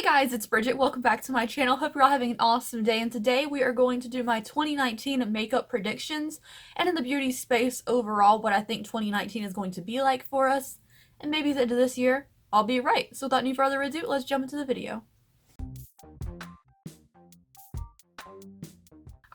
Guys, it's Bridget. Welcome back to my channel. Hope you're all having an awesome day, and today we are going to do my 2019 makeup predictions and in the beauty space overall what I think 2019 is going to be like for us, and maybe the end of this year I'll be right. So without any further ado, let's jump into the video.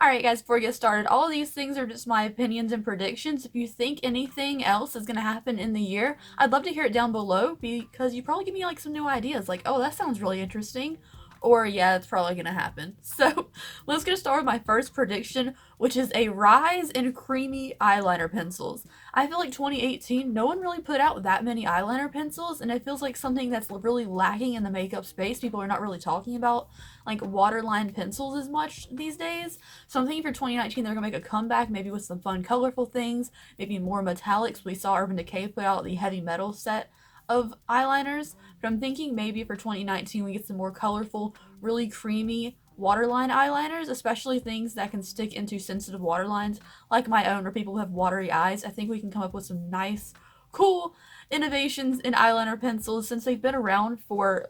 Alright guys, before we get started, all of these things are just my opinions and predictions. If you think anything else is going to happen in the year, I'd love to hear it down below because you probably give me like some new ideas, like, oh, that sounds really interesting, or yeah, it's probably going to happen. So let's get started with my first prediction, which is a rise in creamy eyeliner pencils. I feel like 2018, no one really put out that many eyeliner pencils, and it feels like something that's really lacking in the makeup space. People are not really talking about like waterline pencils as much these days. So I'm thinking for 2019 they're gonna make a comeback, maybe with some fun colorful things, maybe more metallics. We saw Urban Decay put out the heavy metal set of eyeliners, but I'm thinking maybe for 2019 we get some more colorful, really creamy waterline eyeliners, especially things that can stick into sensitive waterlines like my own or people who have watery eyes. I think we can come up with some nice, cool innovations in eyeliner pencils since they've been around for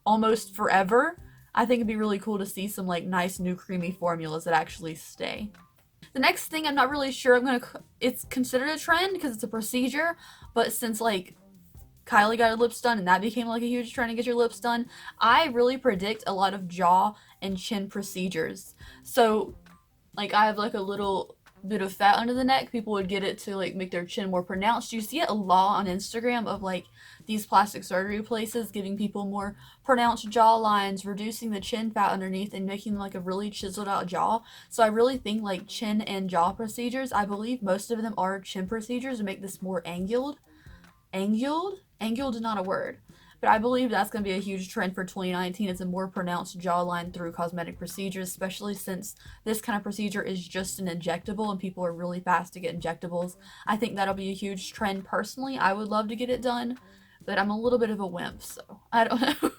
almost forever. I think it'd be really cool to see some like nice new creamy formulas that actually stay. The next thing, I'm not really sure it's considered a trend because it's a procedure, but since like Kylie got her lips done and that became like a huge trend to get your lips done, I really predict a lot of jaw and chin procedures. So like I have like a little bit of fat under the neck, people would get it to like make their chin more pronounced. You see it a lot on Instagram of like these plastic surgery places giving people more pronounced jaw lines, reducing the chin fat underneath and making like a really chiseled out jaw. So I really think like chin and jaw procedures, I believe most of them are chin procedures to make this more angled. Angled is not a word, but I believe that's going to be a huge trend for 2019. It's a more pronounced jawline through cosmetic procedures, especially since this kind of procedure is just an injectable and people are really fast to get injectables. I think that'll be a huge trend personally. I would love to get it done, but I'm a little bit of a wimp, so I don't know.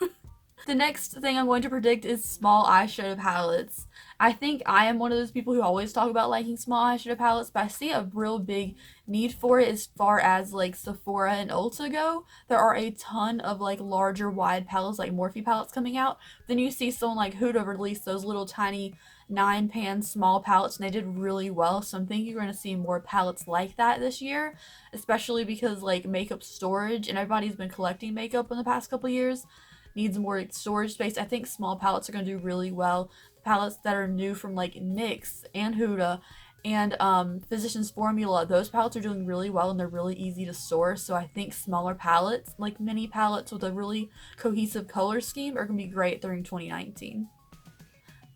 The next thing I'm going to predict is small eyeshadow palettes. I think I am one of those people who always talk about liking small eyeshadow palettes, but I see a real big need for it as far as like Sephora and Ulta go. There are a ton of like larger wide palettes like Morphe palettes coming out. Then you see someone like Huda release those little tiny 9-pan small palettes and they did really well. So I'm thinking you're going to see more palettes like that this year, especially because like makeup storage and everybody's been collecting makeup in the past couple years needs more storage space. I think small palettes are going to do really well. The palettes that are new from like NYX and Huda and Physicians Formula, those palettes are doing really well and they're really easy to source. So I think smaller palettes, like mini palettes with a really cohesive color scheme, are going to be great during 2019.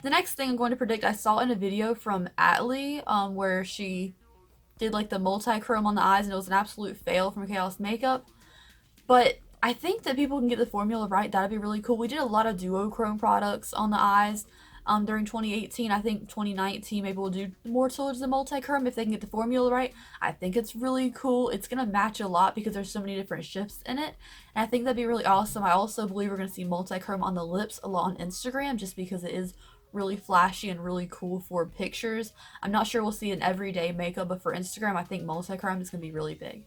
The next thing I'm going to predict, I saw in a video from Atlee where she did like the multichrome on the eyes and it was an absolute fail from Chaos Makeup. But I think that people can get the formula right. That'd be really cool. We did a lot of duochrome products on the eyes during 2018. I think 2019 maybe we'll do more towards the multichrome if they can get the formula right. I think it's really cool. It's going to match a lot because there's so many different shifts in it. And I think that'd be really awesome. I also believe we're going to see multichrome on the lips a lot on Instagram just because it is really flashy and really cool for pictures. I'm not sure we'll see an everyday makeup, but for Instagram, I think multichrome is going to be really big.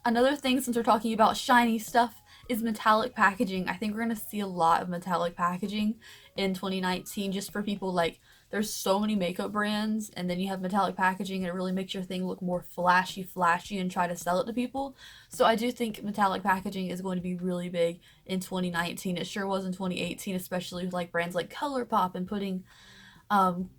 Another thing, since we're talking about shiny stuff, is metallic packaging. I think we're going to see a lot of metallic packaging in 2019 just for people like, there's so many makeup brands and then you have metallic packaging and it really makes your thing look more flashy and try to sell it to people. So I do think metallic packaging is going to be really big in 2019. It sure was in 2018, especially with like brands like ColourPop and putting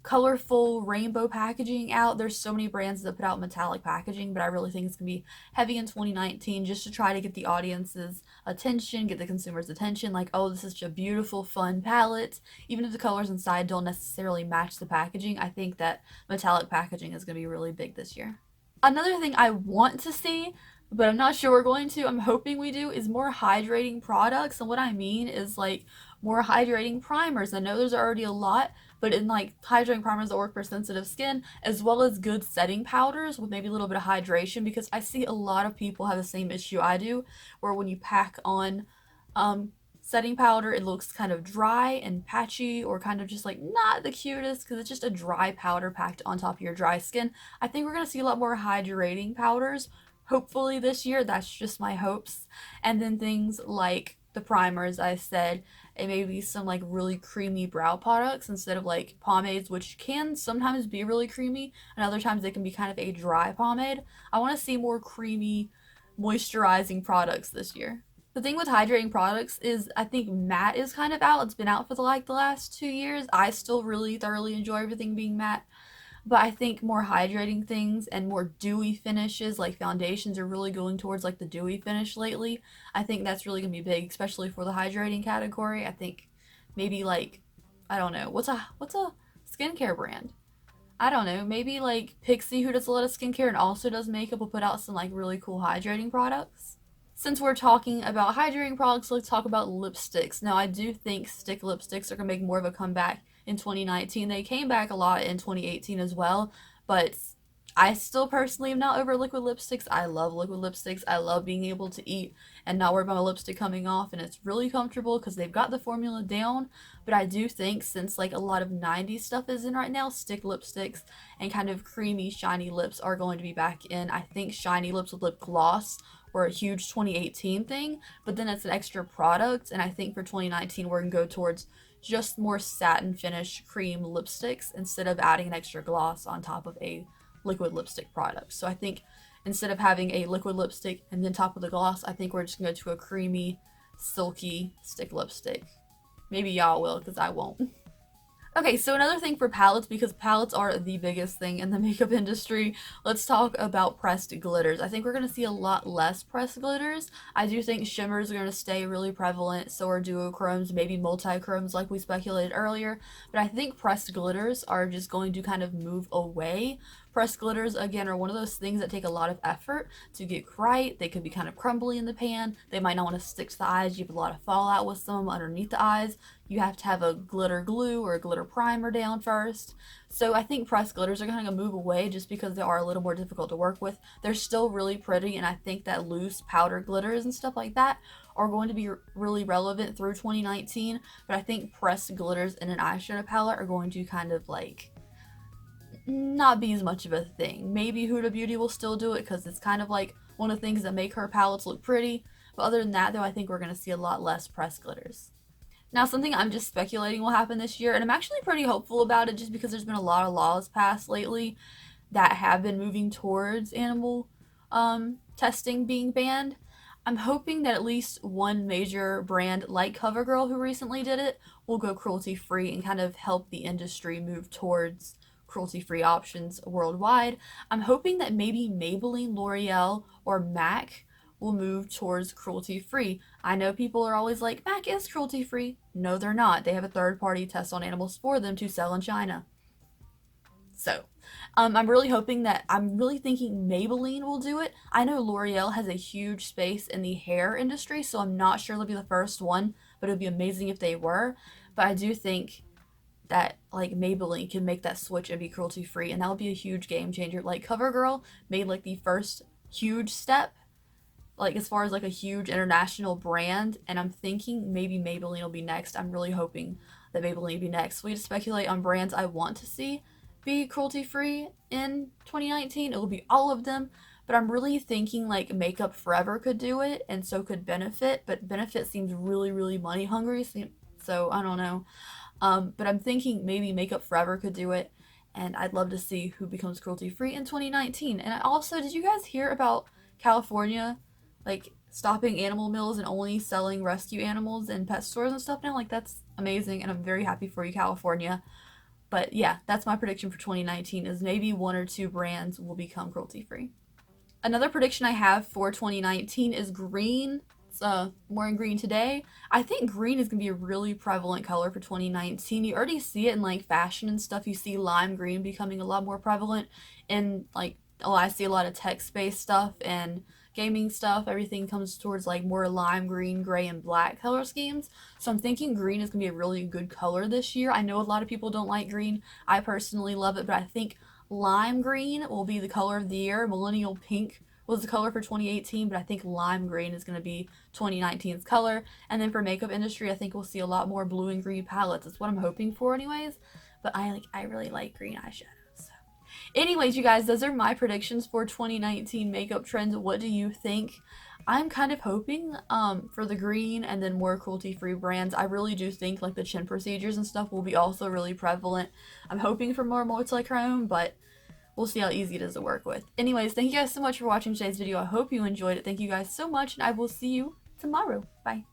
colorful rainbow packaging out. There's so many brands that put out metallic packaging, but I really think it's gonna be heavy in 2019 just to try to get the audience's attention, get the consumer's attention, like, oh, this is such a beautiful fun palette. Even if the colors inside don't necessarily match the packaging, I think that metallic packaging is gonna be really big this year. Another thing I want to see, but I'm not sure we're going to, I'm hoping we do, is more hydrating products. And what I mean is like more hydrating primers. I know there's already a lot, but in like hydrating primers that work for sensitive skin, as well as good setting powders with maybe a little bit of hydration, because I see a lot of people have the same issue I do, where when you pack on setting powder, it looks kind of dry and patchy or kind of just like not the cutest because it's just a dry powder packed on top of your dry skin. I think we're going to see a lot more hydrating powders hopefully this year. That's just my hopes. And then things like the primers I said and maybe some like really creamy brow products instead of like pomades, which can sometimes be really creamy and other times they can be kind of a dry pomade. I want to see more creamy moisturizing products this year. The thing with hydrating products is I think matte is kind of out. It's been out for the last 2 years. I still really thoroughly enjoy everything being matte. But I think more hydrating things and more dewy finishes, like foundations, are really going towards like the dewy finish lately. I think that's really gonna be big, especially for the hydrating category. I think maybe like, I don't know, what's a skincare brand? I don't know, maybe like Pixie, who does a lot of skincare and also does makeup, will put out some like really cool hydrating products. Since we're talking about hydrating products, let's talk about lipsticks. Now, I do think stick lipsticks are going to make more of a comeback in 2019. They came back a lot in 2018 as well, but I still personally am not over liquid lipsticks. I love liquid lipsticks. I love being able to eat and not worry about my lipstick coming off, and it's really comfortable because they've got the formula down. But I do think since like a lot of 90s stuff is in right now, stick lipsticks and kind of creamy, shiny lips are going to be back in. I think shiny lips with lip gloss were a huge 2018 thing, but then it's an extra product, and I think for 2019 we're gonna go towards just more satin finish cream lipsticks instead of adding an extra gloss on top of a liquid lipstick product. So I think instead of having a liquid lipstick and then top of the gloss, I think we're just gonna go to a creamy, silky stick lipstick. Maybe y'all will, because I won't. Okay, so another thing for palettes, because palettes are the biggest thing in the makeup industry, let's talk about pressed glitters. I think we're going to see a lot less pressed glitters. I do think shimmers are going to stay really prevalent, so are duochromes, maybe multichromes like we speculated earlier, but I think pressed glitters are just going to kind of move away. Pressed glitters, again, are one of those things that take a lot of effort to get right. They could be kind of crumbly in the pan. They might not want to stick to the eyes. You have a lot of fallout with some underneath the eyes. You have to have a glitter glue or a glitter primer down first. So I think pressed glitters are going to move away just because they are a little more difficult to work with. They're still really pretty, and I think that loose powder glitters and stuff like that are going to be really relevant through 2019. But I think pressed glitters in an eyeshadow palette are going to kind of like not be as much of a thing. Maybe Huda Beauty will still do it because it's kind of like one of the things that make her palettes look pretty. But other than that, though, I think we're going to see a lot less pressed glitters. Now, something I'm just speculating will happen this year, and I'm actually pretty hopeful about it just because there's been a lot of laws passed lately that have been moving towards animal testing being banned. I'm hoping that at least one major brand like CoverGirl, who recently did it, will go cruelty-free and kind of help the industry move towards cruelty-free options worldwide. I'm hoping that maybe Maybelline, L'Oreal, or MAC will move towards cruelty-free. I know people are always like, MAC is cruelty-free. No, they're not. They have a third-party test on animals for them to sell in China. So, I'm really hoping that, I'm really thinking Maybelline will do it. I know L'Oreal has a huge space in the hair industry, so I'm not sure they'll be the first one, but it would be amazing if they were. But I do think that like Maybelline can make that switch and be cruelty free, and that would be a huge game changer. Like CoverGirl made like the first huge step, like as far as like a huge international brand, and I'm thinking maybe Maybelline will be next. I'm really hoping that Maybelline will be next. We just speculate on brands I want to see be cruelty free in 2019. It will be all of them, but I'm really thinking like Makeup Forever could do it, and so could Benefit, but Benefit seems really money hungry, so I don't know. But I'm thinking maybe Makeup Forever could do it, and I'd love to see who becomes cruelty-free in 2019. And I also, did you guys hear about California, like, stopping animal mills and only selling rescue animals in pet stores and stuff now? Like, that's amazing, and I'm very happy for you, California. But yeah, that's my prediction for 2019, is maybe one or two brands will become cruelty-free. Another prediction I have for 2019 is green. I'm wearing green today. I think green is going to be a really prevalent color for 2019. You already see it in like fashion and stuff. You see lime green becoming a lot more prevalent in like, oh, I see a lot of tech-based stuff and gaming stuff. Everything comes towards like more lime green, gray, and black color schemes. So I'm thinking green is going to be a really good color this year. I know a lot of people don't like green. I personally love it, but I think lime green will be the color of the year. Millennial pink was the color for 2018, but I think lime green is going to be 2019's color. And then for makeup industry, I think we'll see a lot more blue and green palettes. That's what I'm hoping for anyways. But I really like green eyeshadow. So Anyways, you guys, those are my predictions for 2019 makeup trends. What do you think? I'm kind of hoping for the green and then more cruelty-free brands. I really do think like the chin procedures and stuff will be also really prevalent. I'm hoping for more multichrome, but we'll see how easy it is to work with. Anyways, thank you guys so much for watching today's video. I hope you enjoyed it. Thank you guys so much, and I will see you tomorrow. Bye.